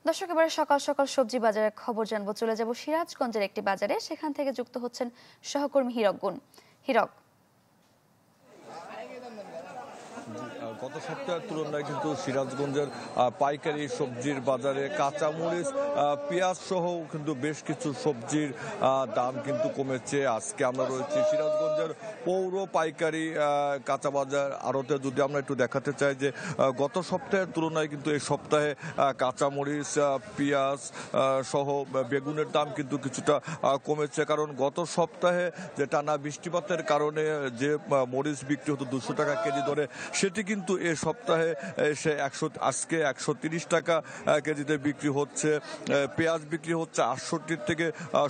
দর্শক, এবারে সকাল সকাল সবজি বাজারের খবর জানবো। চলে যাব সিরাজগঞ্জের একটি বাজারে, সেখান থেকে যুক্ত হচ্ছেন সহকর্মী হিরক গুণ। হিরক, গত সপ্তাহের তুলনায় কিন্তু সিরাজগঞ্জের পাইকারি সবজির বাজারে কাঁচামরিচ, পেঁয়াজ সহ কিন্তু বেশ কিছু সবজির দাম কিন্তু কমেছে। আজকে আমরা রয়েছি সিরাজগঞ্জের পৌর পাইকারি কাঁচা বাজার আড়তে। যদি আমরা একটু দেখাতে চাই যে গত সপ্তাহের তুলনায় কিন্তু এই সপ্তাহে কাঁচামরিচ, পেঁয়াজ সহ বেগুনের দাম কিন্তু কিছুটা কমেছে। কারণ গত সপ্তাহে যে টানা বৃষ্টিপাতের কারণে যে মরিচ বিক্রি হতো 200 টাকা কেজি ধরে, সেটি কিন্তু এ সপ্তাহে সে আজকে 130 টাকা কেজিতে বিক্রি হচ্ছে। পেঁয়াজ বিক্রি হচ্ছে 68 থেকে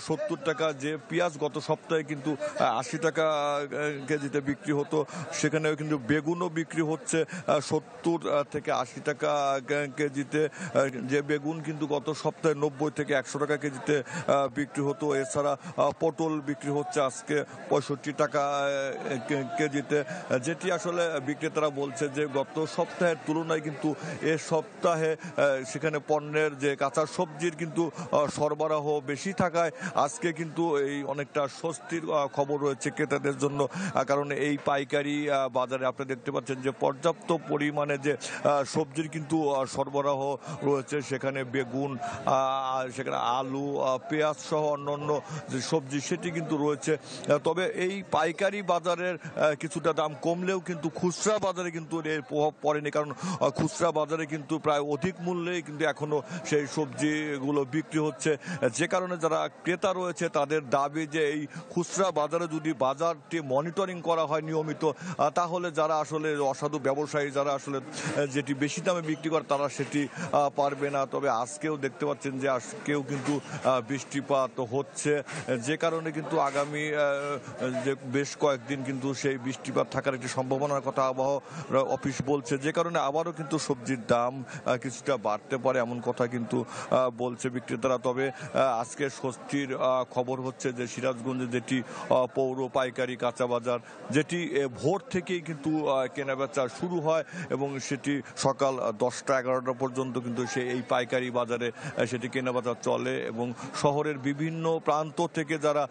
70 টাকা। যে পেঁয়াজ গত সপ্তাহে কিন্তু 80 টাকা কেজিতে বিক্রি হতো, সেখানেও কিন্তু বেগুনও বিক্রি হচ্ছে 70 থেকে 80 টাকা কেজিতে। যে বেগুন কিন্তু গত সপ্তাহে 90 থেকে 100 টাকা কেজিতে বিক্রি হতো। এছাড়া পটল বিক্রি হচ্ছে আজকে 65 টাকা কেজিতে। যেটি আসলে বিক্রেতারা বলছে যে গত সপ্তাহের তুলনায় কিন্তু এ সপ্তাহে সেখানে পণ্যের যে কাঁচা সবজির কিন্তু সরবরাহ বেশি থাকায় আজকে কিন্তু এই অনেকটা স্বস্তির খবর রয়েছে ক্রেতাদের জন্য। কারণ এই পাইকারি বাজারে আপনি দেখতে পাচ্ছেন যে পর্যাপ্ত পরিমাণে যে সবজির কিন্তু সরবরাহ রয়েছে। সেখানে বেগুন, সেখানে আলু, পেঁয়াজ সহ অন্যান্য যে সবজি সেটি কিন্তু রয়েছে। তবে এই পাইকারি বাজারের কিছুটা দাম কমলেও কিন্তু খুচরা বাজারে কিন্তু এর প্রভাব পড়েনি। কারণ খুচরা বাজারে কিন্তু প্রায় অধিক মূল্যেই কিন্তু এখনো সেই সবজিগুলো বিক্রি হচ্ছে। যে কারণে যারা ক্রেতা রয়েছে তাদের দাবি যে এই খুচরা বাজারে যদি বাজারটি মনিটরিং করা হয় নিয়মিত, তাহলে যারা আসলে অসাধু ব্যবসায়ী, যারা আসলে যেটি বেশি দামে বিক্রি করে, তারা সেটি পারবে না। তবে আজকেও দেখতে পাচ্ছেন যে আজকেও কিন্তু বৃষ্টিপাত হচ্ছে, যে কারণে কিন্তু আগামী যে বেশ কয়েকদিন কিন্তু সেই বৃষ্টিপাত থাকার একটি সম্ভাবনার কথা আবহাওয়া অফিস বলছে। যে কারণে আবারও কিন্তু সবজির দাম কিছুটা বাড়তে পারে, এমন কথা কিন্তু বলছে বিক্রেতারা। তবে আজকে স্বস্তির খবর হচ্ছে যে সিরাজগঞ্জে যেটি পৌর পাইকারি কাঁচা বাজার, যেটি ভোর থেকেই কিন্তু কেনাবেচা শুরু হয় এবং সেটি সকাল 10টা-11টা পর্যন্ত কিন্তু এই পাইকারি বাজারে সেটি কেনাবেচা চলে। এবং শহরের বিভিন্ন প্রান্ত থেকে যারা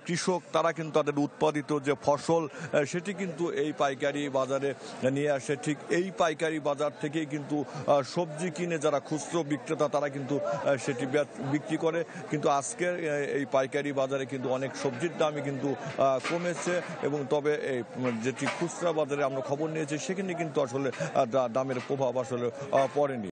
কৃষক, তারা কিন্তু তাদের উৎপাদিত যে ফসল সেটি কিন্তু এই পাইকারি বাজারে নিয়ে আসে। ঠিক এই পাইকারি বাজার থেকেই কিন্তু সবজি কিনে যারা খুচরো বিক্রেতা, তারা কিন্তু সেটি বিক্রি করে। কিন্তু আজকের এই পাইকারি বাজারে কিন্তু অনেক সবজির দামই কিন্তু কমেছে। এবং তবে এই যেটি খুচরা বাজারে আমরা খবর নিয়েছি, সেখানে কিন্তু আসলে দামের প্রভাব আসলে পড়েনি।